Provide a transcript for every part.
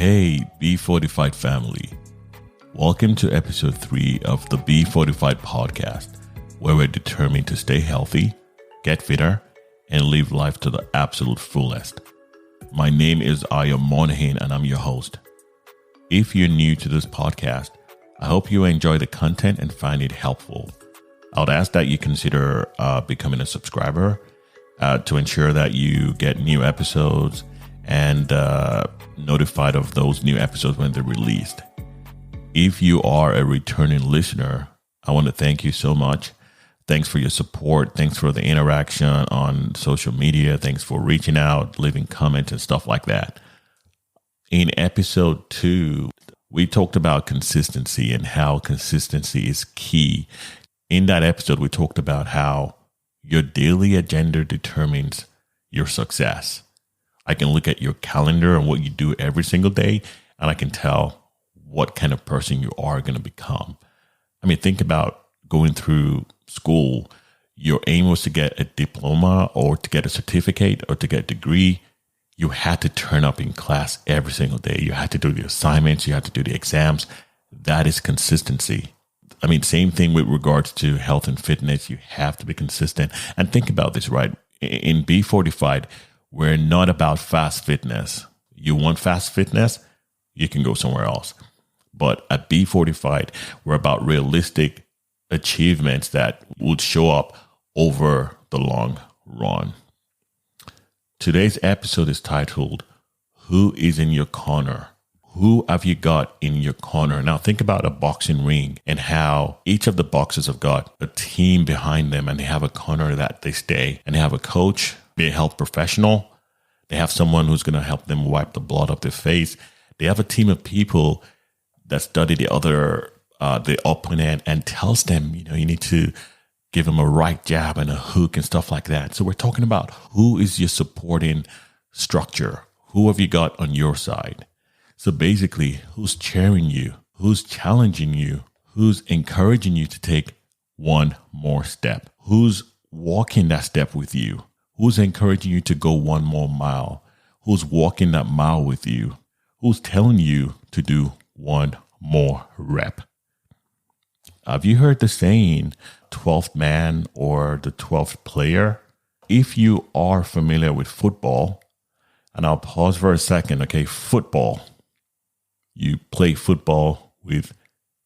Hey, Fortyfied family. Welcome to episode 3 of the Fortyfied podcast, where we're determined to stay healthy, get fitter, and live life to the absolute fullest. My name is Aya Monahan and I'm your host. If you're new to this podcast, I hope you enjoy the content and find it helpful. I would ask that you consider becoming a subscriber to ensure that you get new episodes and notified of those new episodes when they're released. If you are a returning listener, I want to thank you so much. Thanks for your support. Thanks for the interaction on social media. Thanks for reaching out, leaving comments and stuff like that. In episode 2, we talked about consistency and how consistency is key. In that episode, we talked about how your daily agenda determines your success. I can look at your calendar and what you do every single day, and I can tell what kind of person you are going to become. I mean, think about going through school. Your aim was to get a diploma or to get a certificate or to get a degree. You had to turn up in class every single day. You had to do the assignments. You had to do the exams. That is consistency. I mean, same thing with regards to health and fitness. You have to be consistent. And think about this, right? In Fortyfied, we're not about fast fitness. You want fast fitness? You can go somewhere else. But at Fortyfied, we're about realistic achievements that would show up over the long run. Today's episode is titled, Who is in Your Corner? Who have you got in your corner? Now think about a boxing ring and how each of the boxers have got a team behind them and they have a corner that they stay, and they have a coach, be a health professional. They have someone who's going to help them wipe the blood off their face. They have a team of people that study the opponent and tells them, you need to give them a right jab and a hook and stuff like that. So we're talking about who is your supporting structure? Who have you got on your side? So basically, who's cheering you? Who's challenging you? Who's encouraging you to take one more step? Who's walking that step with you? Who's encouraging you to go one more mile? Who's walking that mile with you? Who's telling you to do one more rep? Have you heard the saying, 12th man or the 12th player? If you are familiar with football, and I'll pause for a second, okay, football. You play football with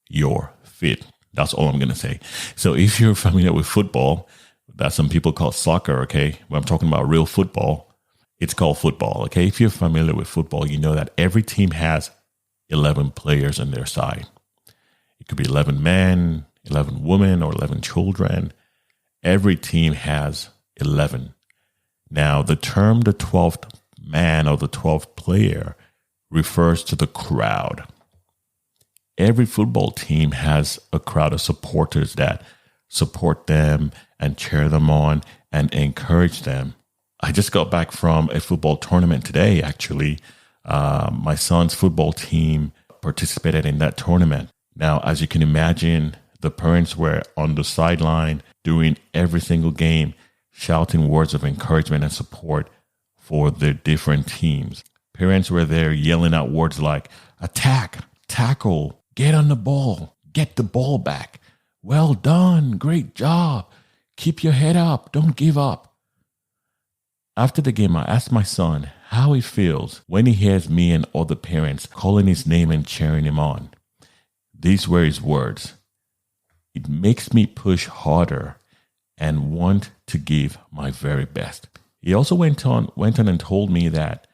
your feet. That's all I'm going to say. So if you're familiar with football, that some people call soccer, okay? When I'm talking about real football, it's called football, okay? If you're familiar with football, you know that every team has 11 players on their side. It could be 11 men, 11 women, or 11 children. Every team has 11. Now, the term the 12th man or the 12th player refers to the crowd. Every football team has a crowd of supporters that support them and cheer them on and encourage them. I just got back from a football tournament today, actually. My son's football team participated in that tournament. Now, as you can imagine, the parents were on the sideline during every single game, shouting words of encouragement and support for their different teams. Parents were there yelling out words like attack, tackle, get on the ball, get the ball back. Well done, great job. Keep your head up, don't give up. After the game, I asked my son how he feels when he hears me and other parents calling his name and cheering him on. These were his words. It makes me push harder and want to give my very best. He also went on and told me that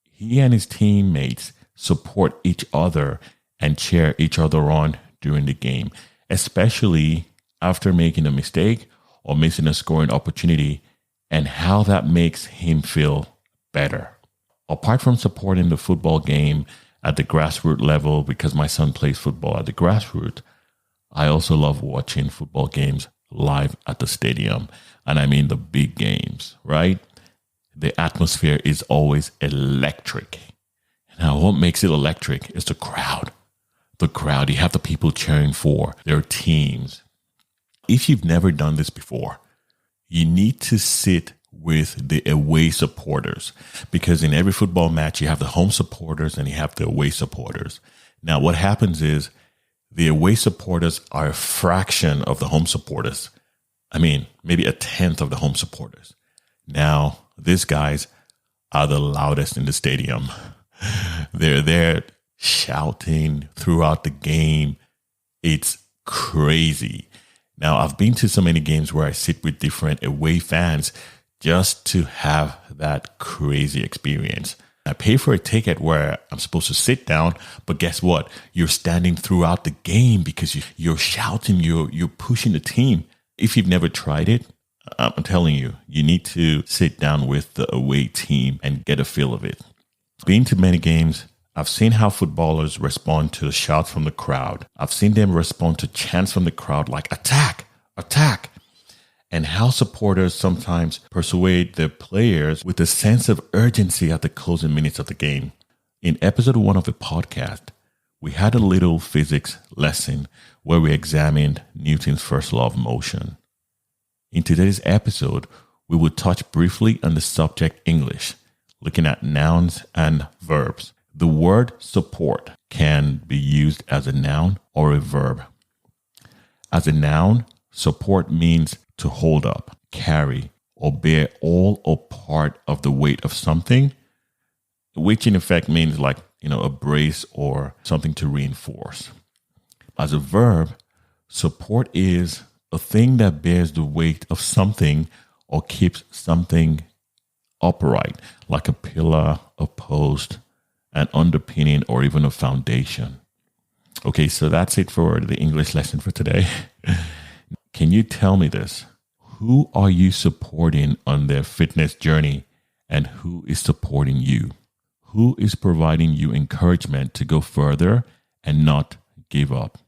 he and his teammates support each other and cheer each other on during the game, especially after making a mistake or missing a scoring opportunity, and how that makes him feel better. Apart from supporting the football game at the grassroots level, because my son plays football at the grassroots, I also love watching football games live at the stadium. And I mean the big games, right? The atmosphere is always electric. Now, what makes it electric is the crowd. The crowd, you have the people cheering for their teams. If you've never done this before, you need to sit with the away supporters, because in every football match, you have the home supporters and you have the away supporters. Now, what happens is the away supporters are a fraction of the home supporters. I mean, maybe a tenth of the home supporters. Now, these guys are the loudest in the stadium. They're there shouting throughout the game. It's crazy. Now, I've been to so many games where I sit with different away fans just to have that crazy experience. I pay for a ticket where I'm supposed to sit down, but guess what? You're standing throughout the game because you're shouting, you're pushing the team. If you've never tried it, I'm telling you, you need to sit down with the away team and get a feel of it. Been to many games, I've seen how footballers respond to shouts from the crowd. I've seen them respond to chants from the crowd like attack, attack. And how supporters sometimes persuade their players with a sense of urgency at the closing minutes of the game. In episode 1 of the podcast, we had a little physics lesson where we examined Newton's first law of motion. In today's episode, we will touch briefly on the subject English, looking at nouns and verbs. The word support can be used as a noun or a verb. As a noun, support means to hold up, carry, or bear all or part of the weight of something, which in effect means like, a brace or something to reinforce. As a verb, support is a thing that bears the weight of something or keeps something upright, like a pillar, a post, an underpinning, or even a foundation. Okay, so that's it for the English lesson for today. Can you tell me this? Who are you supporting on their fitness journey, and who is supporting you? Who is providing you encouragement to go further and not give up?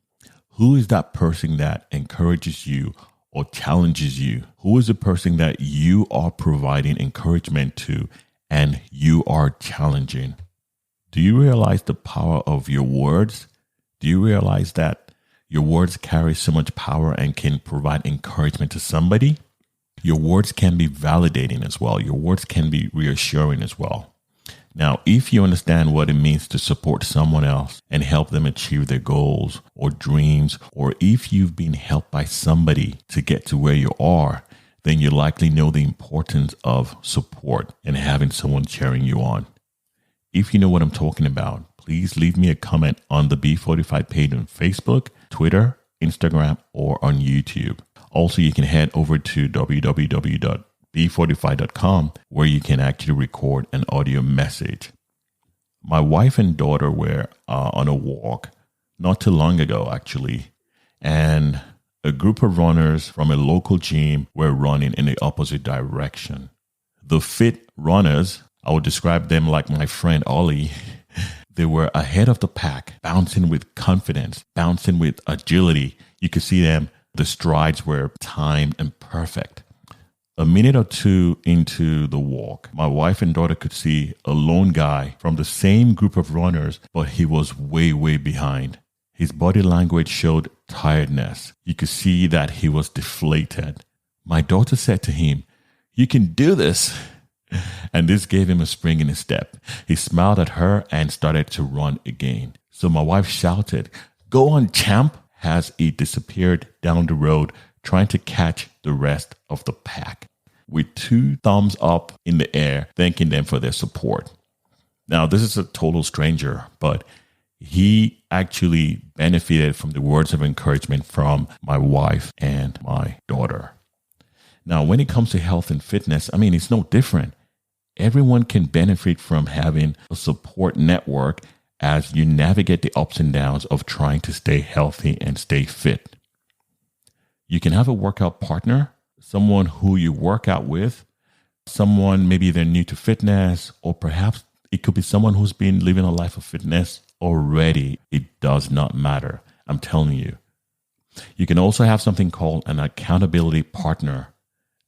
Who is that person that encourages you or challenges you? Who is the person that you are providing encouragement to and you are challenging? Do you realize the power of your words? Do you realize that your words carry so much power and can provide encouragement to somebody? Your words can be validating as well. Your words can be reassuring as well. Now, if you understand what it means to support someone else and help them achieve their goals or dreams, or if you've been helped by somebody to get to where you are, then you likely know the importance of support and having someone cheering you on. If you know what I'm talking about, please leave me a comment on the B45 page on Facebook, Twitter, Instagram, or on YouTube. Also, you can head over to www.b45.com where you can actually record an audio message. My wife and daughter were on a walk not too long ago, actually, and a group of runners from a local gym were running in the opposite direction. The fit runners, I would describe them like my friend Ollie. They were ahead of the pack, bouncing with confidence, bouncing with agility. You could see them, the strides were timed and perfect. A minute or two into the walk, my wife and daughter could see a lone guy from the same group of runners, but he was way, way behind. His body language showed tiredness. You could see that he was deflated. My daughter said to him, "You can do this." And this gave him a spring in his step. He smiled at her and started to run again. So my wife shouted, "Go on, champ," as he disappeared down the road, trying to catch the rest of the pack, with 2 thumbs up in the air, thanking them for their support. Now, this is a total stranger, but he actually benefited from the words of encouragement from my wife and my daughter. Now, when it comes to health and fitness, it's no different. Everyone can benefit from having a support network as you navigate the ups and downs of trying to stay healthy and stay fit. You can have a workout partner, someone who you work out with, someone maybe they're new to fitness, or perhaps it could be someone who's been living a life of fitness already. It does not matter. I'm telling you. You can also have something called an accountability partner.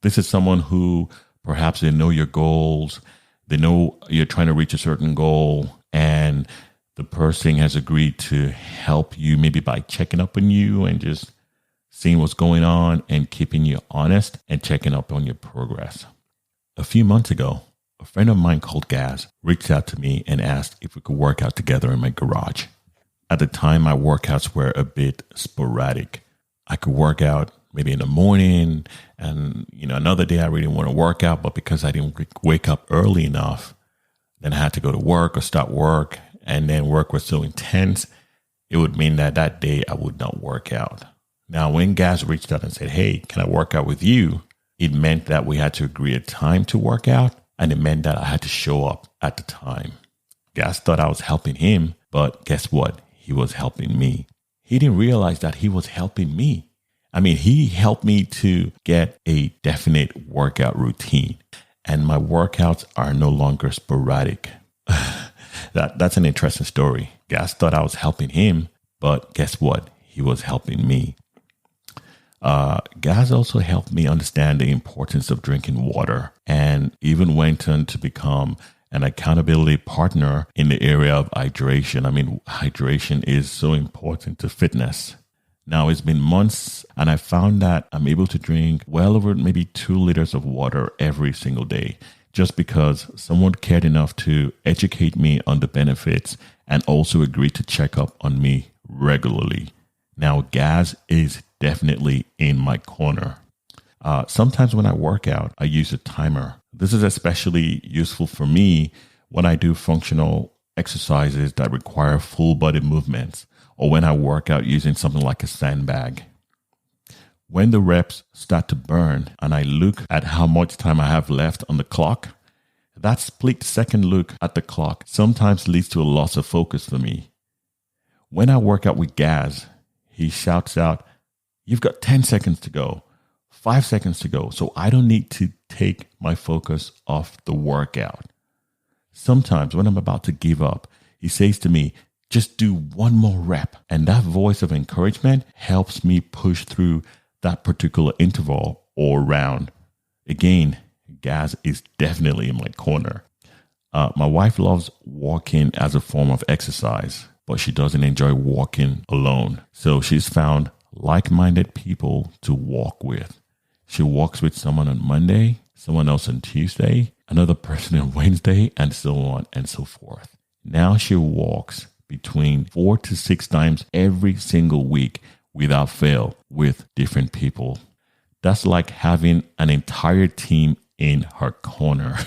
This is someone who perhaps they know your goals, they know you're trying to reach a certain goal, and the person has agreed to help you maybe by checking up on you and just seeing what's going on and keeping you honest and checking up on your progress. A few months ago, a friend of mine called Gaz reached out to me and asked if we could work out together in my garage. At the time, my workouts were a bit sporadic. I could work out maybe in the morning and, another day I really want to work out, but because I didn't wake up early enough, then I had to go to work or start work, and then work was so intense, it would mean that day I would not work out. Now, when Gaz reached out and said, hey, can I work out with you? It meant that we had to agree a time to work out, and it meant that I had to show up at the time. Gaz thought I was helping him, but guess what? He was helping me. He didn't realize that he was helping me. He helped me to get a definite workout routine, and my workouts are no longer sporadic. That's an interesting story. Gaz thought I was helping him, but guess what? He was helping me. Gaz also helped me understand the importance of drinking water, and even went on to become an accountability partner in the area of hydration. Hydration is so important to fitness. Now, it's been months, and I found that I'm able to drink well over maybe 2 liters of water every single day, just because someone cared enough to educate me on the benefits and also agreed to check up on me regularly. Now, Gaz is definitely in my corner. Sometimes when I work out, I use a timer. This is especially useful for me when I do functional exercises that require full body movements, or when I work out using something like a sandbag. When the reps start to burn and I look at how much time I have left on the clock, that split second look at the clock sometimes leads to a loss of focus for me. When I work out with Gaz, he shouts out, "You've got 10 seconds to go, 5 seconds to go." So I don't need to take my focus off the workout. Sometimes when I'm about to give up, he says to me, "Just do one more rep." And that voice of encouragement helps me push through that particular interval or round. Again, Gaz is definitely in my corner. My wife loves walking as a form of exercise, but she doesn't enjoy walking alone. So she's found like-minded people to walk with. She walks with someone on Monday, someone else on Tuesday, another person on Wednesday, and so on and so forth. Now she walks between 4 to 6 times every single week without fail with different people. That's like having an entire team in her corner.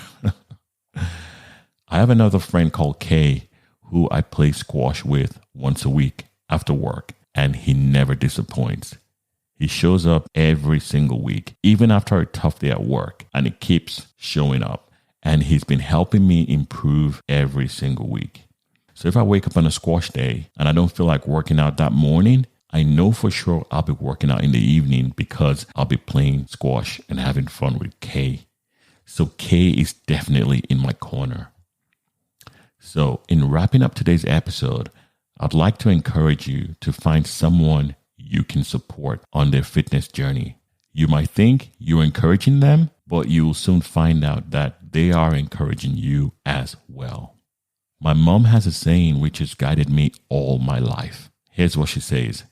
I have another friend called Kay who I play squash with once a week after work, and he never disappoints. He shows up every single week, even after a tough day at work, and he keeps showing up. And he's been helping me improve every single week. So if I wake up on a squash day and I don't feel like working out that morning, I know for sure I'll be working out in the evening because I'll be playing squash and having fun with Kay. So Kay is definitely in my corner. So in wrapping up today's episode, I'd like to encourage you to find someone you can support on their fitness journey. You might think you're encouraging them, but you will soon find out that they are encouraging you as well. My mom has a saying which has guided me all my life. Here's what she says: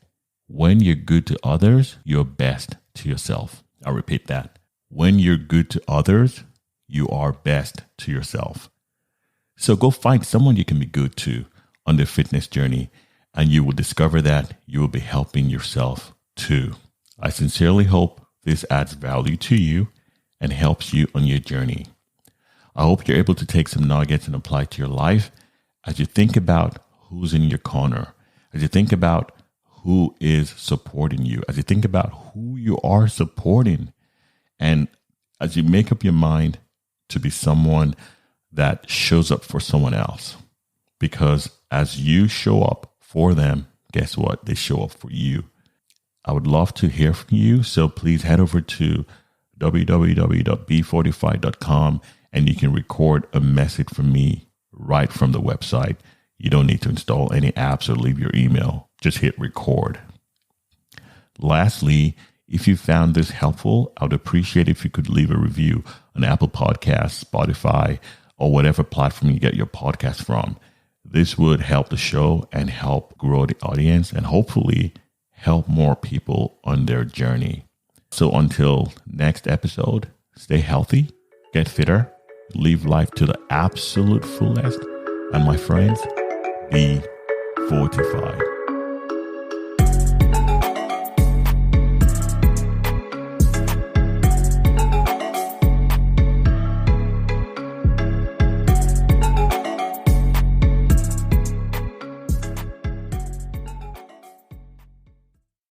when you're good to others, you're best to yourself. I'll repeat that. When you're good to others, you are best to yourself. So go find someone you can be good to on their fitness journey, and you will discover that you will be helping yourself too. I sincerely hope this adds value to you and helps you on your journey. I hope you're able to take some nuggets and apply to your life as you think about who's in your corner, as you think about who is supporting you, as you think about who you are supporting, and as you make up your mind to be someone that shows up for someone else. Because as you show up for them, guess what? They show up for you. I would love to hear from you, so please head over to www.b45.com and you can record a message from me right from the website. You don't need to install any apps or leave your email. Just hit record. Lastly, if you found this helpful, I would appreciate if you could leave a review on Apple Podcasts, Spotify, or whatever platform you get your podcast from. This would help the show and help grow the audience and hopefully help more people on their journey. So until next episode, stay healthy, get fitter, live life to the absolute fullest, and my friends, be fortified.